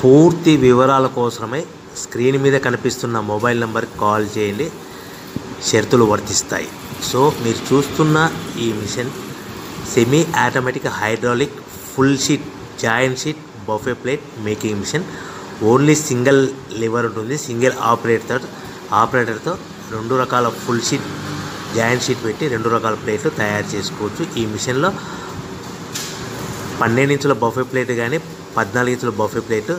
పూర్తి వివరాల కోసమై స్క్రీన్ మీద కనిపిస్తున్న మొబైల్ నెంబర్కి కాల్ చేయండి. షరతులు వర్తిస్తాయి. సో మీరు చూస్తున్న ఈ machine semi automatic hydraulic full sheet joint sheet buffet plate making machine. Only single lever ఉంటుంది. సింగిల్ ఆపరేటర్తో 2 రకాల ఫుల్ షీట్ జాయింట్ షీట్ పెట్టి 2 రకాల ప్లేట్లు తయారు చేసుకోవచ్చు. ఈ మిషన్లో 12 ఇంచుల బఫే ప్లేట్ కానీ 14 ఇంచుల బఫే ప్లేట్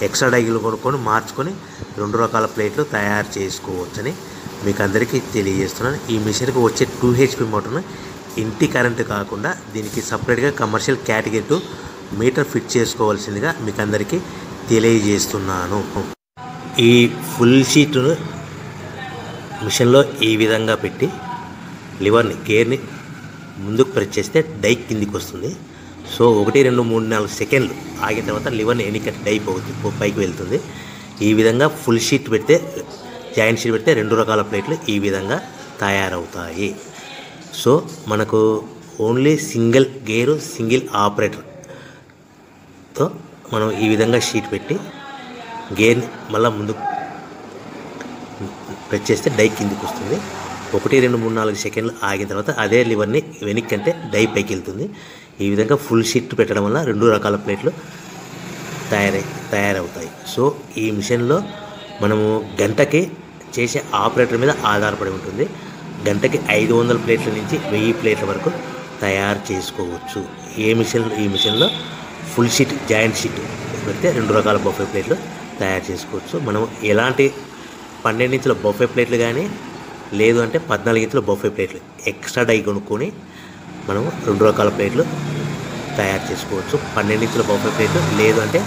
ఎక్స్ట్రా డైగులు కొనుక్కొని మార్చుకొని 2 రకాల ప్లేట్లు తయారు చేసుకోవచ్చని మీకు అందరికీ తెలియజేస్తున్నాను. ఈ మిషన్కి వచ్చే 2 HP మోటార్ను ఇంటి కరెంటు కాకుండా దీనికి సపరేట్గా కమర్షియల్ కేటగిరీ 2 మీటర్ ఫిట్ చేసుకోవాల్సిందిగా మీకు అందరికీ తెలియజేస్తున్నాను. ఈ ఫుల్ షీట్ను మిషన్లో ఈ విధంగా పెట్టి లివర్ని గేర్ని ముందుకు ప్రెస్ చేస్తే డై కిందికి వస్తుంది. సో 1 2 3 4 సెకండ్లు ఆగిన తర్వాత లివర్ని ఎన్నికట్టి డై పైకి వెళ్తుంది. ఈ విధంగా ఫుల్ షీట్ పెడితే జాయింట్ షీట్ పెడితే 2 రకాల ప్లేట్లు ఈ విధంగా తయారవుతాయి. సో మనకు ఓన్లీ సింగిల్ గేరు సింగిల్ ఆపరేటర్తో మనం ఈ విధంగా షీట్ పెట్టి గేర్ని మళ్ళీ ముందుకు ప్రెస్ చేస్తే డై కిందికి వస్తుంది. 1 2 3 4 సెకండ్లు ఆగిన తర్వాత అదే లివర్ని వెనక్కి అంటే డై పైకి వెళ్తుంది. ఈ విధంగా ఫుల్ షీట్ పెట్టడం వల్ల 2 రకాల ప్లేట్లు తయారవుతాయి. సో ఈ మిషన్లో మనము గంటకి చేసే ఆపరేటర్ మీద ఆధారపడి ఉంటుంది. గంటకి 500 ప్లేట్ల నుంచి 1000 ప్లేట్ల వరకు తయారు చేసుకోవచ్చు. ఈ మిషన్లో ఫుల్ షీట్ జాయింట్ షీట్ పెడితే 2 రకాల బఫే ప్లేట్లు తయారు చేసుకోవచ్చు. మనం ఎలాంటి 12 ఇంచుల బఫే ప్లేట్లు కానీ లేదు అంటే 14 ఇంచుల బఫే ప్లేట్లు ఎక్స్ట్రా డై కొనుక్కొని మనం 2 రకాల ప్లేట్లు తయారు చేసుకోవచ్చు. 12 ఇంచుల బఫే ప్లేట్లు లేదు అంటే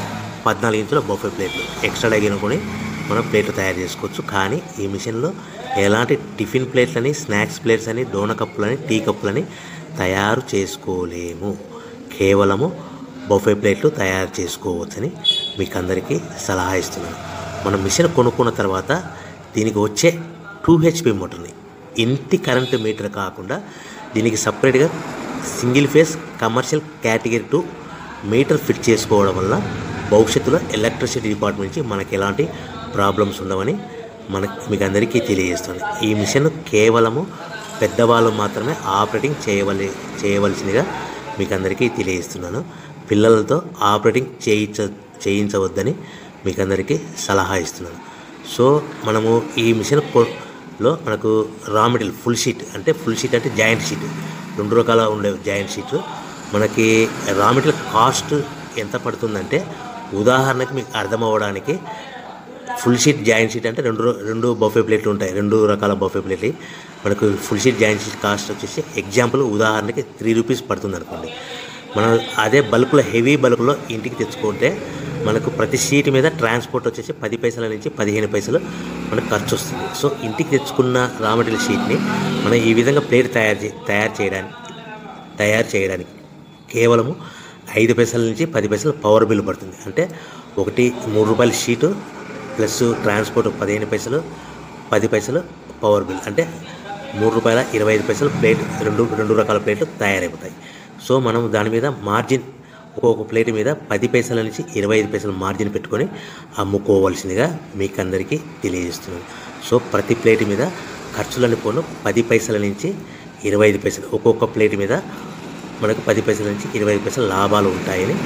14 ఇంచుల బఫే ప్లేట్లు ఎక్స్ట్రా డై కొనుక్కొని మనం ప్లేట్లు తయారు చేసుకోవచ్చు. కానీ ఈ మిషన్లో ఎలాంటి టిఫిన్ ప్లేట్లని స్నాక్స్ ప్లేట్స్ అని డోన కప్పులని టీ కప్పులని తయారు చేసుకోలేము. కేవలము బఫే ప్లేట్లు తయారు చేసుకోవచ్చని మీకు అందరికీ సలహా ఇస్తున్నాను. మనం మిషన్ కొనుక్కున్న తర్వాత దీనికి వచ్చే 2 HP మోటార్ని ఇంటి కరెంటు మీటర్ కాకుండా దీనికి సపరేట్గా single phase commercial category 2 metre fit చేసుకోవడం వల్ల భవిష్యత్తులో ఎలక్ట్రిసిటీ డిపార్ట్మెంట్ నుంచి మనకి ఎలాంటి ప్రాబ్లమ్స్ ఉండవని మీకు అందరికీ తెలియజేస్తుంది. ఈ మిషన్ కేవలము పెద్దవాళ్ళు మాత్రమే ఆపరేటింగ్ చేయవలసిందిగా మీకు అందరికీ తెలియజేస్తున్నాను. పిల్లలతో ఆపరేటింగ్ చేయించవద్దని మీకు అందరికీ సలహా ఇస్తున్నాను. సో మనము ఈ మిషన్లో మనకు రా మెటీరియల్ ఫుల్ షీట్ అంటే జాయింట్ షీట్ 2 రకాల ఉండే జాయింట్ షీట్ మనకి రా మెటీరియల్ కాస్ట్ ఎంత పడుతుందంటే ఉదాహరణకి మీకు అర్థం అవ్వడానికి ఫుల్ షీట్ జాయింట్ షీట్ అంటే 2 బఫే ప్లేట్లు ఉంటాయి. 2 రకాల బఫే ప్లేట్లు మనకు full sheet joint sheet cost వచ్చేసి ఎగ్జాంపుల్ ఉదాహరణకి 3 రూపీస్ పడుతుంది అనుకోండి. మనం అదే బల్క్లో హెవీ బల్క్లో ఇంటికి తెచ్చుకుంటే మనకు ప్రతి షీట్ మీద ట్రాన్స్పోర్ట్ వచ్చేసి 10 పైసల నుంచి 15 పైసలు మనకు ఖర్చు వస్తుంది. సో ఇంటికి తెచ్చుకున్న రా మెటీరియల్ షీట్ని మనం ఈ విధంగా ప్లేట్ తయారు చేయడానికి కేవలము 5 పైసల నుంచి 10 పైసలు పవర్ బిల్ పడుతుంది. అంటే ఒకటి 3 రూపాయల షీటు ప్లస్ ట్రాన్స్పోర్ట్ 15 పైసలు 10 పైసలు పవర్ బిల్ అంటే 3 రూపాయల 25 పైసలు ప్లేట్ 2 రకాల ప్లేట్లు తయారైపోతాయి. సో మనం దాని మీద మార్జిన్ ఒక్కొక్క ప్లేట్ మీద 10 పైసల నుంచి 25 పైసలు మార్జిన్ పెట్టుకొని అమ్ముకోవాల్సిందిగా మీకు అందరికీ తెలియజేస్తున్నాను. సో ప్రతి ప్లేట్ మీద ఖర్చులని పోను 10 పైసల నుంచి 25 పైసలు ఒక్కొక్క ప్లేట్ మీద మనకు 10 పైసల నుంచి 25 పైసలు లాభాలు ఉంటాయని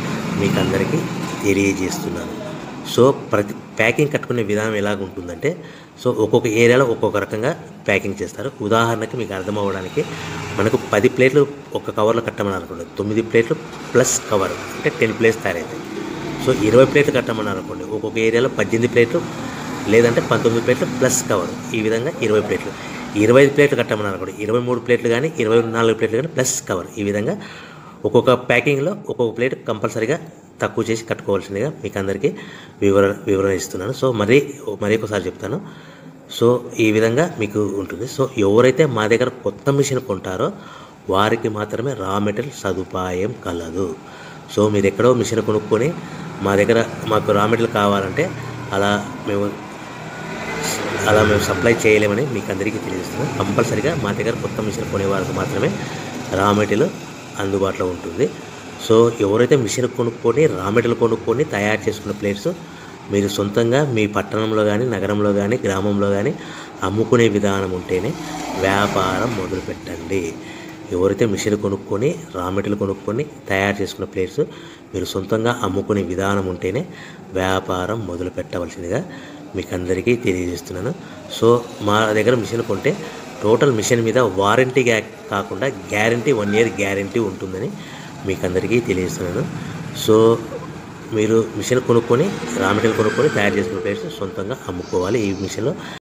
మీకు అందరికీ తెలియజేస్తున్నాను. సో ప్రతి ప్యాకింగ్ కట్టుకునే విధానం ఎలాగ ఉంటుందంటే సో ఒక్కొక్క ఏరియాలో ఒక్కొక్క రకంగా ప్యాకింగ్ చేస్తారు. ఉదాహరణకి మీకు అర్థం అవ్వడానికి మనకు 10 ప్లేట్లు ఒక కవర్లో కట్టమని అనుకోండి 9 ప్లేట్లు ప్లస్ కవర్ అంటే 10 ప్లేట్స్ తయారవుతాయి. సో 20 ప్లేట్లు కట్టమని అనుకోండి ఒక్కొక్క ఏరియాలో 18 ప్లేట్లు లేదంటే 19 ప్లేట్లు ప్లస్ కవర్ ఈ విధంగా 20 ప్లేట్లు. 25 ప్లేట్లు కట్టమని అనుకోండి 23 ప్లేట్లు కానీ 24 ప్లేట్లు కానీ ప్లస్ కవర్ ఈ విధంగా ఒక్కొక్క ప్యాకింగ్లో ఒక్కొక్క ప్లేట్ కంపల్సరీగా తక్కువ చేసి కట్టుకోవాల్సిందిగా మీకు అందరికీ వివరణ ఇస్తున్నాను. సో మరీ ఒకసారి చెప్తాను. సో ఈ విధంగా మీకు ఉంటుంది. సో ఎవరైతే మా దగ్గర కొత్త మిషన్ కొంటారో వారికి మాత్రమే రా మెటీరియల్ సదుపాయం కలదు. సో మీరు ఎక్కడో మిషన్ కొనుక్కొని మాకు రా మెటీరియల్ కావాలంటే అలా మేము సప్లై చేయలేమని మీకు అందరికీ తెలియజేస్తున్నాం. కంపల్సరీగా మా దగ్గర కొత్త మిషన్ కొనే వారికి మాత్రమే రా మెటీరియల్ అందుబాటులో ఉంటుంది. సో ఎవరైతే మిషన్ కొనుక్కొని రా మెటీరియల్ కొనుక్కొని తయారు చేసుకున్న ప్లేట్స్ మీరు సొంతంగా మీ పట్టణంలో కానీ నగరంలో కానీ గ్రామంలో కానీ అమ్ముకునే విధానం ఉంటేనే వ్యాపారం మొదలుపెట్టండి. ఎవరైతే మిషన్ కొనుక్కొని రా మెటీరియల్ కొనుక్కొని తయారు చేసుకున్న ప్లేట్స్ మీరు సొంతంగా అమ్ముకునే విధానం ఉంటేనే వ్యాపారం మొదలు పెట్టవలసిందిగా మీకు అందరికీ తెలియజేస్తున్నాను. సో మా దగ్గర మిషన్ కొంటే టోటల్ మిషన్ మీద వారంటీ కాకుండా గ్యారంటీ 1 year గ్యారంటీ ఉంటుందని మీకు అందరికీ తెలియజేస్తున్నాను. సో మీరు మిషన్ కొనుక్కొని రా మెటీరియల్ కొనుక్కొని తయారు చేసుకున్న ప్లేట్స్ సొంతంగా అమ్ముకోవాలి. ఈ మిషన్లో